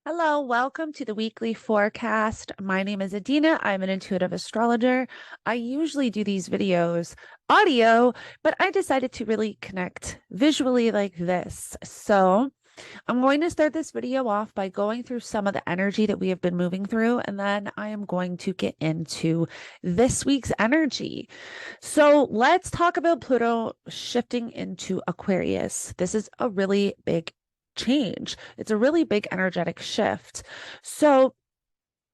Hello, welcome to the weekly forecast. My name is Adina. I'm an intuitive astrologer. I usually do these videos audio, but I decided to really connect visually like this. So I'm going to start this video off by going through some of the energy that we have been moving through, and then I am going to get into this week's energy. So let's talk about Pluto shifting into Aquarius. This is a really big change. It's a really big energetic shift. So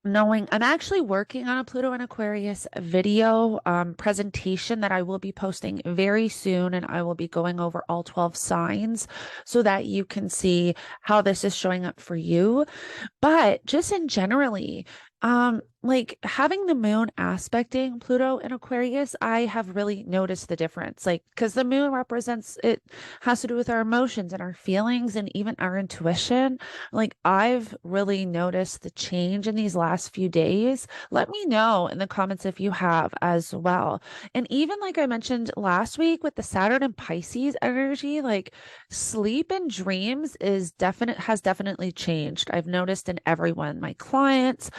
knowing I'm actually working on a Pluto and Aquarius video presentation that I will be posting very soon, and I will be going over all 12 signs so that you can see how this is showing up for you. But just in generally, like having the moon aspecting Pluto in Aquarius, I have really noticed the difference. Like, because the moon represents it has to do with our emotions and our feelings and even our intuition. Like, I've really noticed the change in these last few days. Let me know in the comments if you have as well. And even like I mentioned last week with the Saturn and Pisces energy, like sleep and dreams has definitely changed. I've noticed in everyone, my clients,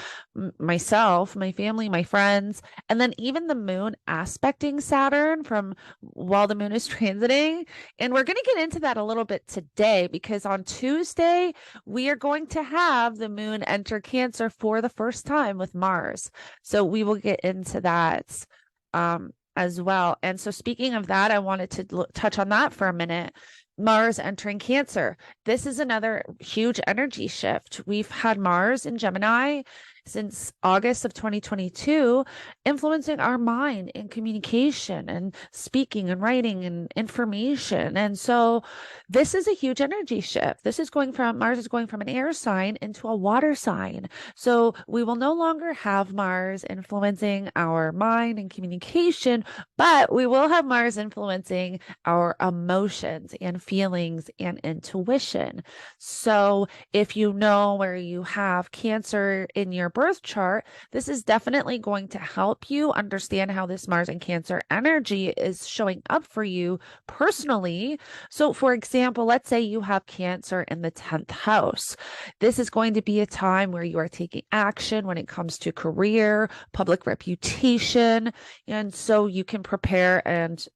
myself, my family, my friends, and then even the moon aspecting Saturn from while the moon is transiting. And we're going to get into that a little bit today because on Tuesday, we are going to have the moon enter Cancer for the first time with Mars. So we will get into that as well. And so, speaking of that, I wanted to touch on that for a minute. Mars entering Cancer. This is another huge energy shift. We've had Mars in Gemini since August of 2022, influencing our mind and communication and speaking and writing and information. And so this is a huge energy shift. Mars is going from an air sign into a water sign. So we will no longer have Mars influencing our mind and communication, but we will have Mars influencing our emotions and feelings and intuition. So if you know where you have Cancer in your birth chart, this is definitely going to help you understand how this Mars and Cancer energy is showing up for you personally. So, for example, let's say you have Cancer in the 10th house. This is going to be a time where you are taking action when it comes to career, public reputation, and so you can prepare and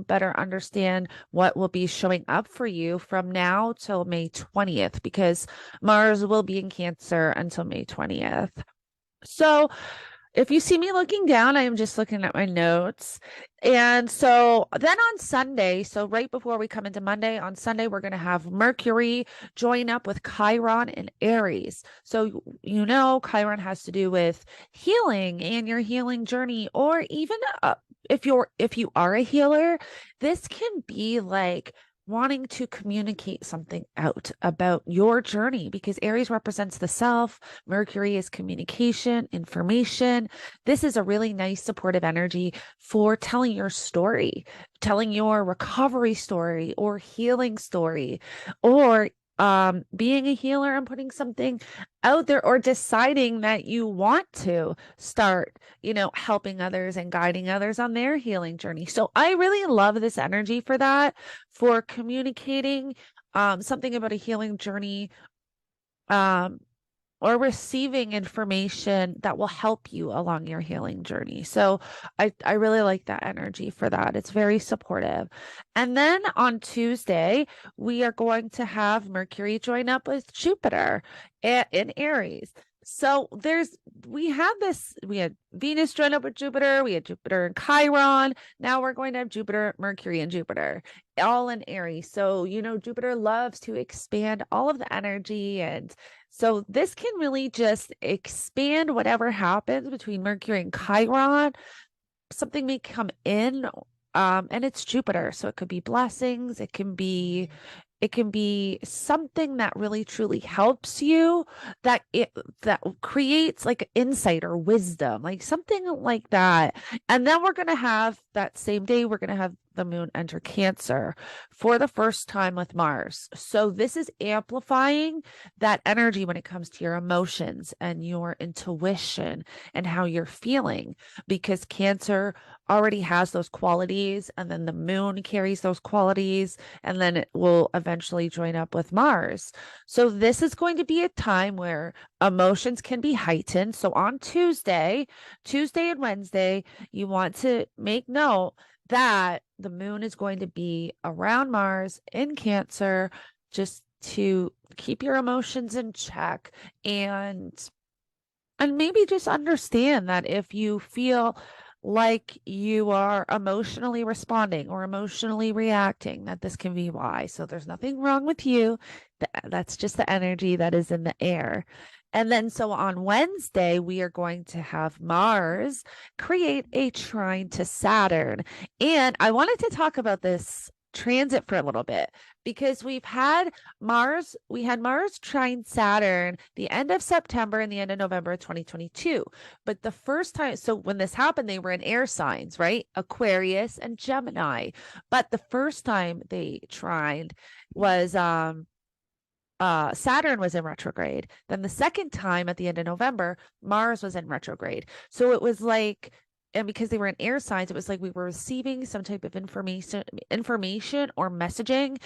better understand what will be showing up for you from now till May 20th, because Mars will be in Cancer until May 20th. So if you see me looking down, I am just looking at my notes. And so then on Sunday, so right before we come into Monday, on Sunday, we're going to have Mercury join up with Chiron in Aries. So, Chiron has to do with healing and your healing journey, or even if you are a healer, this can be like wanting to communicate something out about your journey, because Aries represents the self, Mercury is communication, information. This is a really nice supportive energy for telling your story, telling your recovery story or healing story, or being a healer and putting something out there, or deciding that you want to start helping others and guiding others on their healing journey. So I really love this energy for that, for communicating something about a healing journey, um or receiving information that will help you along your healing journey. So I really like that energy for that. It's very supportive. And then on Tuesday, we are going to have Mercury join up with Jupiter in Aries. So we had Venus join up with Jupiter, we had Jupiter and Chiron. Now we're going to have Jupiter, Mercury, and Jupiter all in Aries. So, Jupiter loves to expand all of the energy, and so this can really just expand whatever happens between Mercury and Chiron. Something may come in, and it's Jupiter, so it could be blessings, it can be something that really truly helps you, that creates like insight or wisdom, like something like that. And then we're going to have that same day, we're going to have the moon enter Cancer for the first time with Mars. So this is amplifying that energy when it comes to your emotions and your intuition and how you're feeling, because Cancer already has those qualities, and then the moon carries those qualities, and then it will eventually join up with Mars. So this is going to be a time where emotions can be heightened. So on Tuesday and Wednesday, you want to make note that the moon is going to be around Mars in Cancer, just to keep your emotions in check, and maybe just understand that if you feel like you are emotionally responding or emotionally reacting, that this can be why. So there's nothing wrong with you. That's just the energy that is in the air. And then, so on Wednesday, we are going to have Mars create a trine to Saturn. And I wanted to talk about this transit for a little bit, because we had Mars trine Saturn the end of September and the end of November of 2022. But the first time, so when this happened, they were in air signs, right? Aquarius and Gemini. But the first time they trined was Saturn was in retrograde. Then the second time at the end of November, Mars was in retrograde. So it was like, and because they were in air signs, it was like we were receiving some type of information or messaging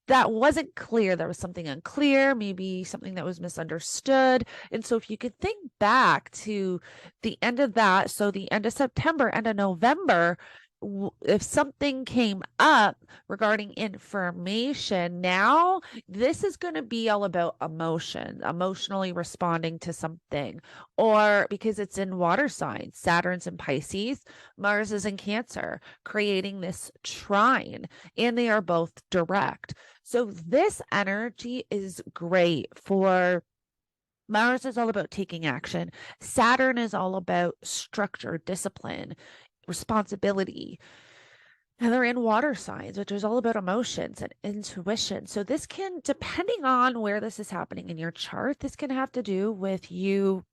that wasn't clear. There was something unclear, maybe something that was misunderstood. And so if you could think back to the end of that, so the end of September, end of November, if something came up regarding information, now this is going to be all about emotionally responding to something, or because it's in water signs, Saturn's in Pisces, Mars is in Cancer, creating this trine, and they are both direct. So this energy is great for Mars. Is all about taking action. Saturn is all about structure, discipline, responsibility. And they're in water signs, which is all about emotions and intuition. So this can, depending on where this is happening in your chart, this can have to do with you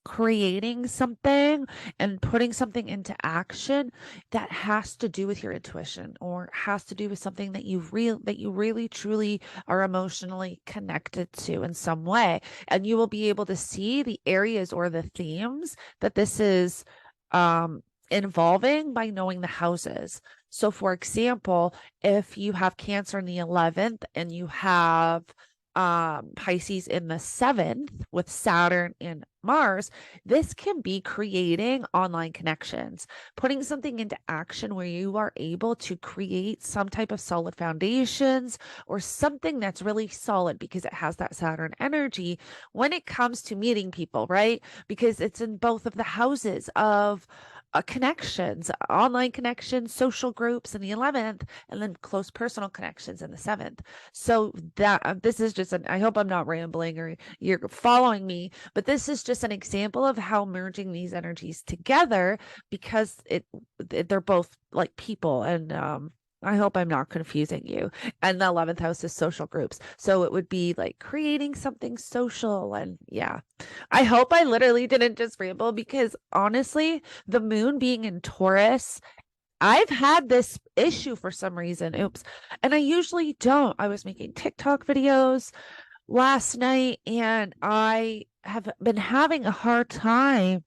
creating something and putting something into action that has to do with your intuition, or has to do with something that you really truly are emotionally connected to in some way. And you will be able to see the areas or the themes that this is involving by knowing the houses. So for example, if you have Cancer in the 11th and you have Pisces in the 7th with Saturn and Mars, this can be creating online connections, putting something into action where you are able to create some type of solid foundations, or something that's really solid because it has that Saturn energy when it comes to meeting people, right? Because it's in both of the houses of connections, online connections, social groups in the 11th, and then close personal connections in the 7th. So that this is just I hope I'm not rambling or you're following me, but this is just an example of how merging these energies together, because they're both like people, and I hope I'm not confusing you. And the 11th house is social groups. So it would be like creating something social. And yeah, I hope I literally didn't just ramble, because honestly, the moon being in Taurus, I've had this issue for some reason. Oops. And I usually don't. I was making TikTok videos last night, and I have been having a hard time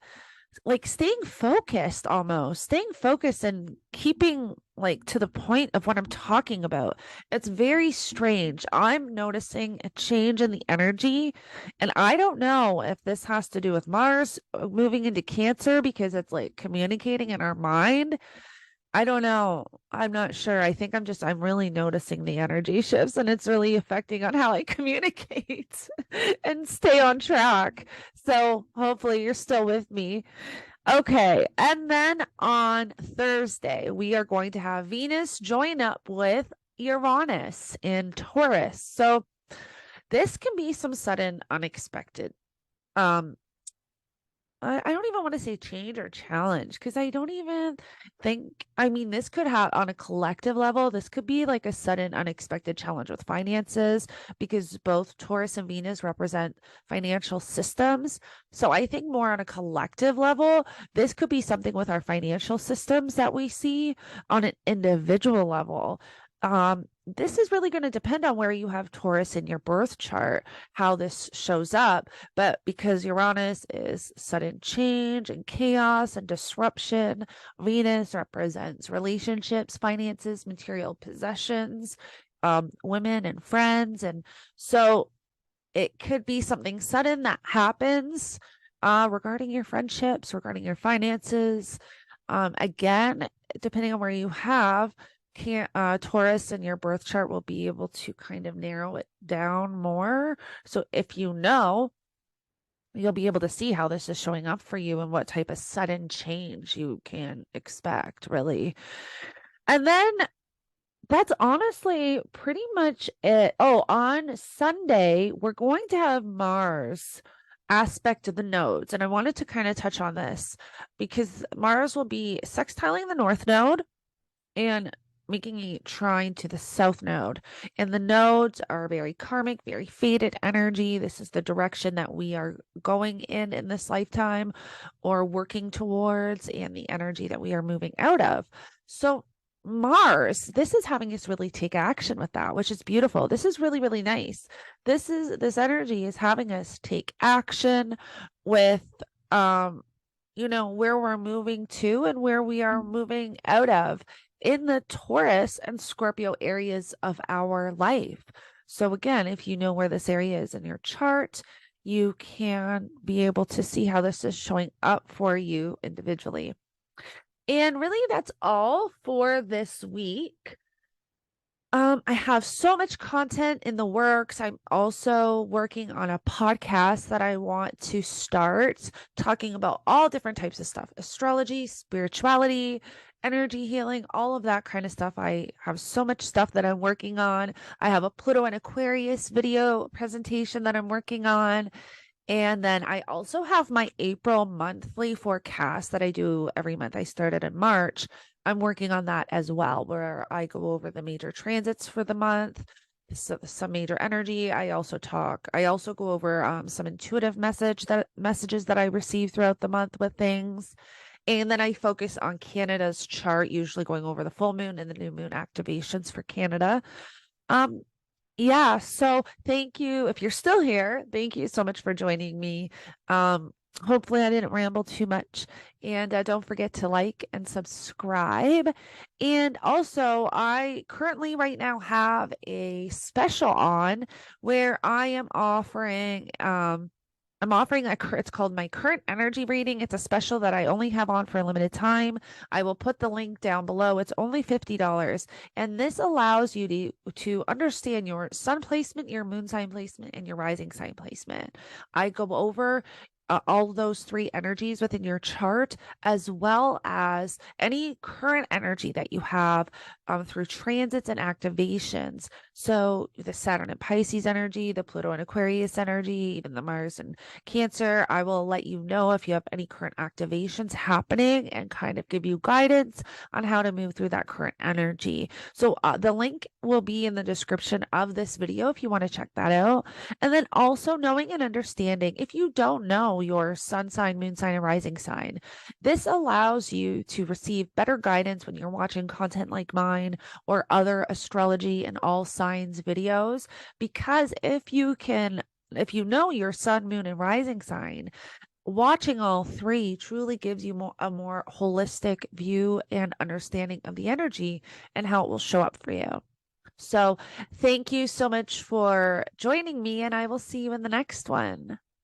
like staying focused, almost staying focused and keeping like to the point of what I'm talking about. It's very strange. I'm noticing a change in the energy, and I don't know if this has to do with Mars moving into Cancer, because it's like communicating in our mind. I don't know. I'm not sure. I think I'm really noticing the energy shifts, and it's really affecting on how I communicate and stay on track. So hopefully you're still with me. Okay. And then on Thursday, we are going to have Venus join up with Uranus in Taurus. So this can be some sudden, unexpected, um, I don't even want to say change or challenge because I don't even think, I mean, this could have on a collective level, this could be like a sudden unexpected challenge with finances because both Taurus and Venus represent financial systems. So I think more on a collective level, this could be something with our financial systems that we see on an individual level. This is really going to depend on where you have Taurus in your birth chart, how this shows up. But because Uranus is sudden change and chaos and disruption, Venus represents relationships, finances, material possessions, women and friends. And so it could be something sudden that happens regarding your friendships, regarding your finances. Again, depending on where you have Taurus in your birth chart will be able to kind of narrow it down more. So if you know, you'll be able to see how this is showing up for you and what type of sudden change you can expect, really. And then that's honestly pretty much it. Oh, on Sunday, we're going to have Mars aspect of the nodes. And I wanted to kind of touch on this because Mars will be sextiling the North Node and making a trine to the South Node. And the nodes are very karmic, very fated energy. This is the direction that we are going in this lifetime or working towards, and the energy that we are moving out of. So Mars, this is having us really take action with that, which is beautiful. This is really, really nice. This energy is having us take action with where we're moving to and where we are moving out of in the Taurus and Scorpio areas of our life. So again, if you know where this area is in your chart, you can be able to see how this is showing up for you individually. And really, that's all for this week. I have so much content in the works. I'm also working on a podcast that I want to start talking about all different types of stuff, astrology, spirituality, energy healing, all of that kind of stuff. I have so much stuff that I'm working on. I have a Pluto and Aquarius video presentation that I'm working on. And then I also have my April monthly forecast that I do every month. I started in March. I'm working on that as well, where I go over the major transits for the month, some major energy. I also go over some intuitive messages that I receive throughout the month with things. And then I focus on Canada's chart, usually going over the full moon and the new moon activations for Canada. Yeah, so thank you. If you're still here, thank you so much for joining me. Hopefully I didn't ramble too much. And don't forget to like and subscribe. And also, I currently right now have a special on where I am offering it's called My Current Energy Reading. It's a special that I only have on for a limited time. I will put the link down below. It's only $50. And this allows you to understand your sun placement, your moon sign placement, and your rising sign placement. I go over all those three energies within your chart, as well as any current energy that you have through transits and activations. So the Saturn and Pisces energy, the Pluto and Aquarius energy, even the Mars and Cancer. I will let you know if you have any current activations happening and kind of give you guidance on how to move through that current energy. So the link will be in the description of this video if you want to check that out. And then also knowing and understanding, if you don't know your sun sign, moon sign, and rising sign, this allows you to receive better guidance when you're watching content like mine or other astrology and all signs videos. Because if you know your sun, moon, and rising sign, watching all three truly gives you a more holistic view and understanding of the energy and how it will show up for you. So thank you so much for joining me, and I will see you in the next one.